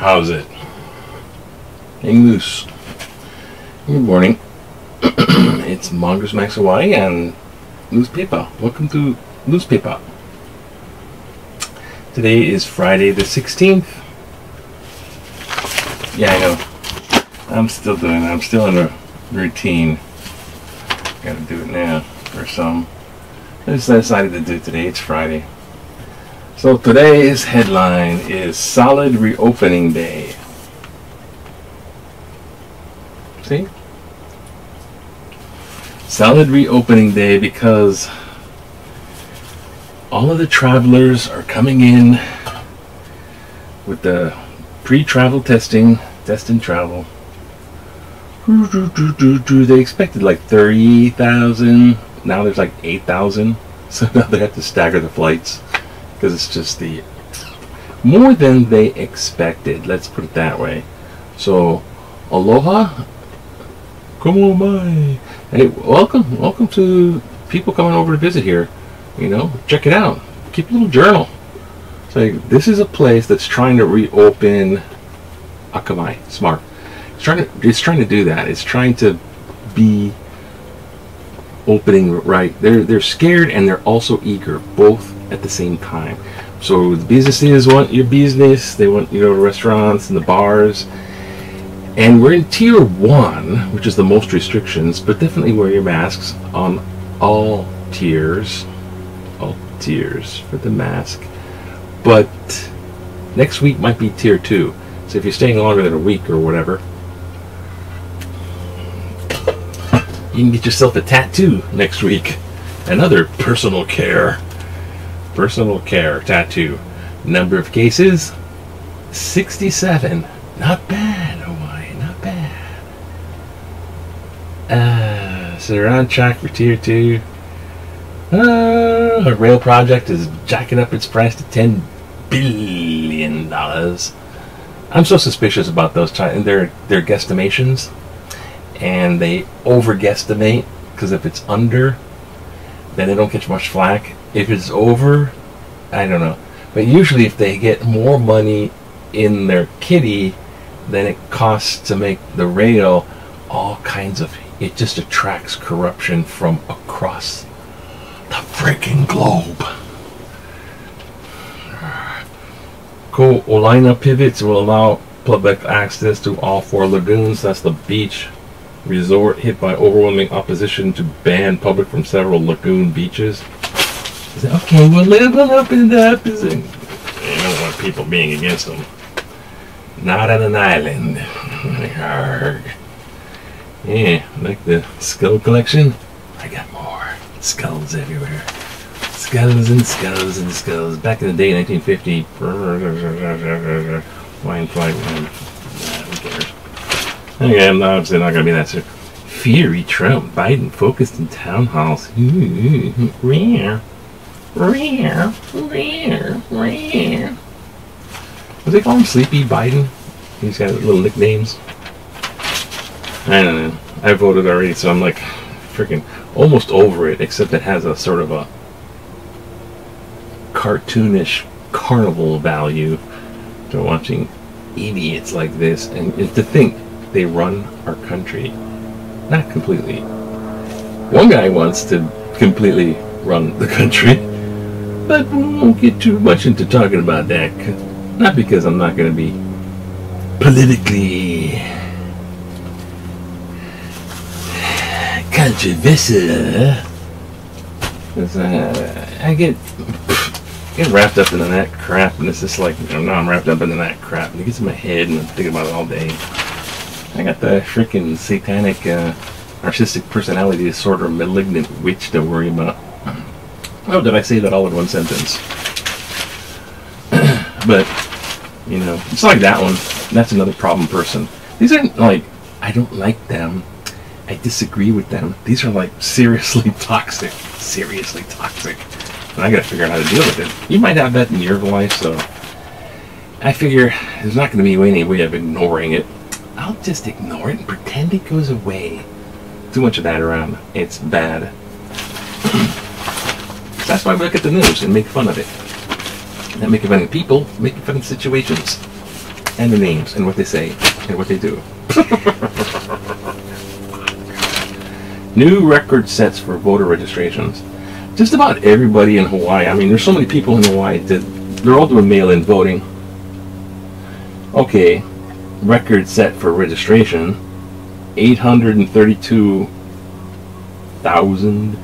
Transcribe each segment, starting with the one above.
How's it? Hang loose. Good morning. It's Mongoose Max Hawaii and Loose Pepah. Welcome to Loose Pepah. Today is Friday the 16th. Yeah, I know. I'm still doing it. I'm still in a routine. Gotta do it now for some. I just decided to do it today. It's Friday. So today's headline is Solid Reopening Day. See? Solid Reopening Day because all of the travelers are coming in with the pre-travel testing, test and travel. They expected like 30,000. Now there's like 8,000. So now they have to stagger the flights. Because it's just the more than they expected, let's put it that way. So aloha, come on by. Hey, welcome to people coming over to visit here. You know, check it out, keep a little journal. So this is a place that's trying to reopen Akamai. Smart. It's trying to do that. It's trying to be opening right. They're scared and they're also eager, both at the same time. So the businesses want your business. They want you to go to restaurants and the bars. And we're in tier 1, which is the most restrictions, but definitely wear your masks on all tiers. All tiers for the mask. But next week might be tier 2. So if you're staying longer than a week or whatever, you can get yourself a tattoo next week. Another personal care tattoo. Number of cases 67. Not bad, Hawaii, not bad. So they're on track for tier 2. A rail project is jacking up its price to $10 billion. I'm so suspicious about those. They're guesstimations, and they over guesstimate, because if it's under, then they don't get much flack. If it's over, I don't know. But usually if they get more money in their kitty than it costs to make the rail, all kinds of, it just attracts corruption from across the freaking globe. Ko-Olina pivots will allow public access to all 4 lagoons. That's the beach resort hit by overwhelming opposition to ban public from several lagoon beaches. Okay, we'll open it up. They don't want people being against them. Not on an island. Arrgh. Yeah, like the skull collection. I got more skulls everywhere. Skulls and skulls and skulls. Back in the day, 1950. Flying flight. Who cares? Okay, I'm obviously not going to be that serious. Fiery Trump. Biden focused in town halls. Rare. Rare. Rare. Rare. Was they call him Sleepy Biden? He's got little nicknames. I don't know. I voted already, so I'm like freaking almost over it, except it has a sort of a cartoonish carnival value to watching idiots like this. And to think they run our country. Not completely. One guy wants to completely run the country, but we won't get too much into talking about that. Not because I'm not going to be politically controversial. Because I get wrapped up into that crap, and it's just like, you know, now I'm wrapped up into that crap, and it gets in my head, and I'm thinking about it all day. I got the freaking satanic, narcissistic personality disorder, malignant witch to worry about. Oh, did I say that all in one sentence? But, you know, it's like that one. That's another problem person. These aren't like, I don't like them, I disagree with them. These are like seriously toxic. Seriously toxic. And I gotta figure out how to deal with it. You might have that in your life, so I figure there's not gonna be any way of ignoring it. I'll just ignore it and pretend it goes away. Too much of that around. It's bad. That's why we look at the news and make fun of it. Not making fun of people, making fun of situations. and the names and what they say and what they do. New record sets for voter registrations. Just about everybody in Hawaii. I mean, there's so many people in Hawaii that they're all doing mail-in voting. Okay, record set for registration, 832,000,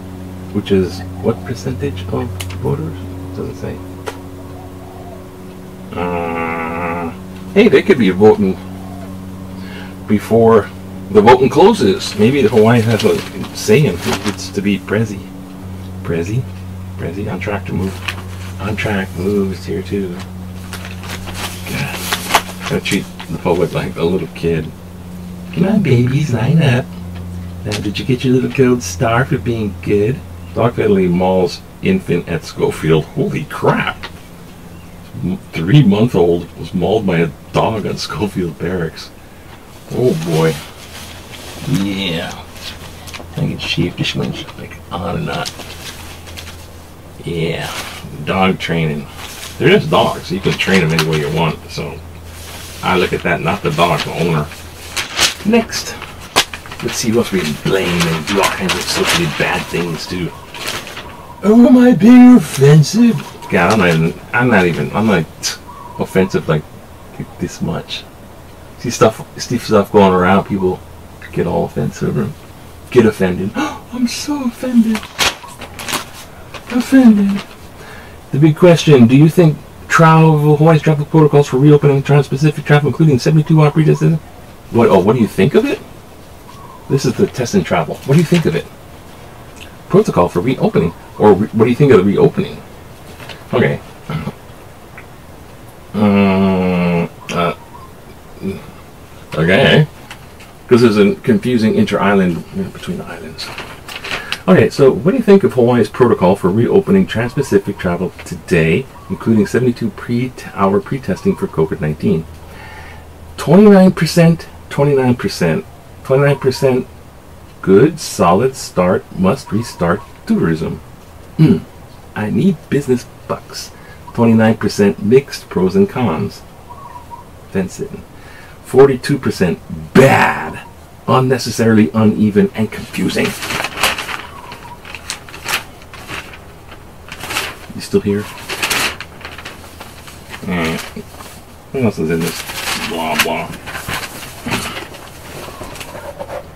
which is what percentage of voters? Doesn't say. Hey, they could be voting before the voting closes. Maybe the Hawaii has a say in who gets to be Prezi. Prezi on track to move. On track moves here too. God. Gotta treat the public like a little kid. Come on, babies, line up. Now, did you get your little gold star for being good? Dog Fiddly mauls infant at Schofield. Holy crap! 3-month-old was mauled by a dog on Schofield Barracks. Oh boy. Yeah. I can shave this one like on and on. Yeah. Dog training. They're just dogs, so you can train them any way you want. So I look at that, not the dog, the owner. Next. Let's see what else we can blame and do all kinds of socially bad things too. Oh, am I being offensive? God, I'm not offensive like this much. See stuff going around, people get all offensive or get offended. Oh, I'm so offended. Offended. The big question, do you think Hawaii's travel protocols for reopening trans-Pacific travel, including 72-hour pre-testing? What do you think of it? This is the test and travel. What do you think of it? Protocol for reopening, or what do you think of the reopening? Okay. Okay. Because there's a confusing inter-island between the islands. Okay, so what do you think of Hawaii's protocol for reopening trans-Pacific travel today, including 72-hour pre-testing for COVID-19? 29%, 29%, 29% good, solid start, must restart tourism. I need business bucks. 29% mixed, pros and cons. Fencing. 42% bad, unnecessarily uneven and confusing. You still here? What else is in this? Blah blah.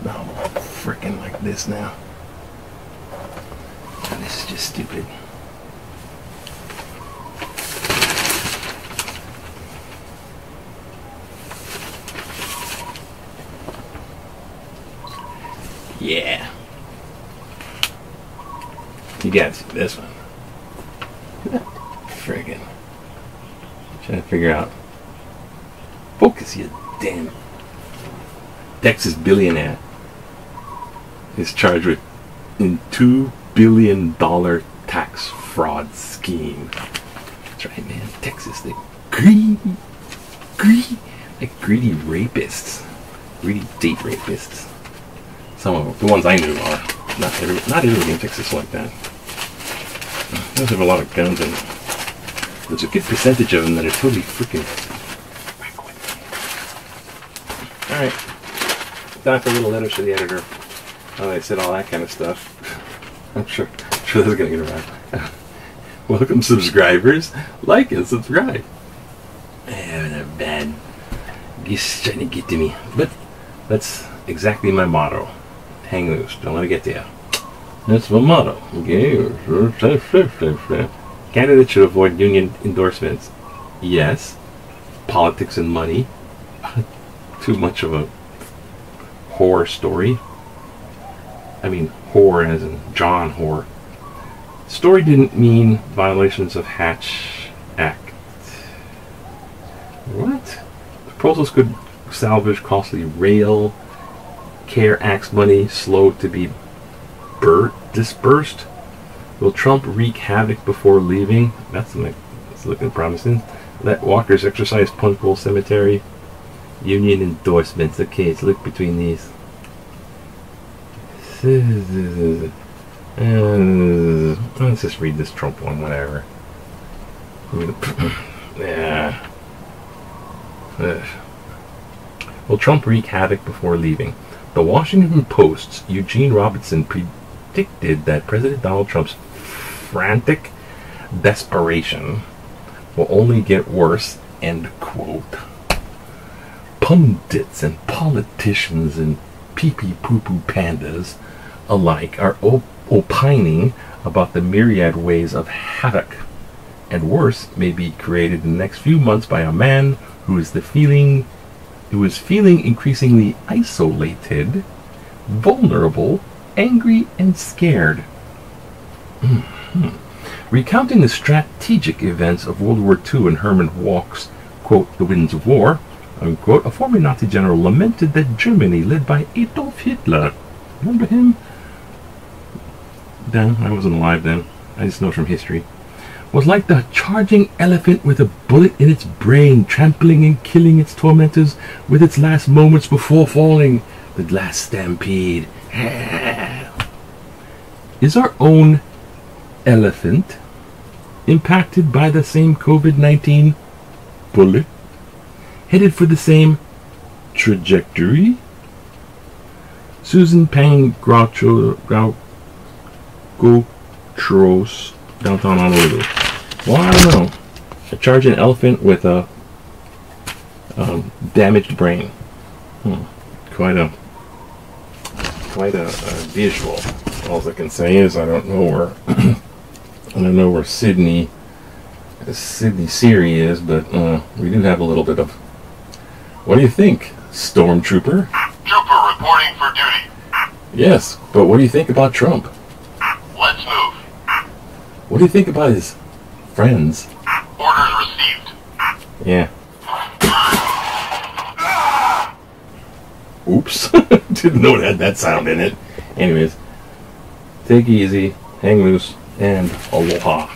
No, I'm freaking like this now. This is just stupid. Yeah. You gotta see this one. Friggin'. Trying to figure out. Focus, you damn. Texas billionaire is charged with a $2 billion tax fraud scheme. That's right, man. Texas, they greedy, like greedy rapists, greedy date rapists. Some of them, the ones I knew are not everybody in Texas like that. They have a lot of guns, and there's a good percentage of them that are totally freaking. All right, time for a little letters to the editor. Oh, I said all that kind of stuff. I'm sure this is gonna get around. Welcome, subscribers. Like and subscribe. Not bad. He's trying to get to me, but that's exactly my motto. Hang loose. Don't let it get to you. That's my motto. Okay. Candidates should avoid union endorsements. Yes. Politics and money. Too much of a horror story. I mean, whore as in John Whore. Story didn't mean violations of Hatch Act. What? Proposals could salvage costly rail care Act's money slow to be dispersed. Will Trump wreak havoc before leaving? That's looking promising. Let walkers exercise Punch Bowl Cemetery. Union endorsements. Okay, let's look between these. Let's just read this Trump one, whatever. Yeah. Ugh. Will Trump wreak havoc before leaving? The Washington Post's Eugene Robinson predicted that President Donald Trump's frantic desperation will only get worse, end quote. Pundits and politicians and pee-pee-poo-poo pandas alike are opining about the myriad ways of havoc and worse may be created in the next few months by a man who is feeling increasingly isolated, vulnerable, angry, and scared. Recounting the strategic events of World War II and Herman Walk's, quote, The Winds of War, unquote, a former Nazi general lamented that Germany, led by Adolf Hitler, remember him? Then, I wasn't alive then, I just know from history, was like the charging elephant with a bullet in its brain, trampling and killing its tormentors with its last moments before falling, the last stampede. Is our own elephant impacted by the same COVID-19 bullet, headed for the same trajectory? Susan Pang Gauchos, downtown Honolulu. Well, I don't know. A charging elephant with a damaged brain. Quite a visual. All I can say is I don't know where Sydney Siri is, but we do have a little bit of. What do you think, Stormtrooper? Trooper reporting for duty. Yes, but what do you think about Trump? Let's move. What do you think about his friends? Orders received. Yeah. Oops. Didn't know it had that sound in it. Anyways, take it easy, hang loose, and aloha.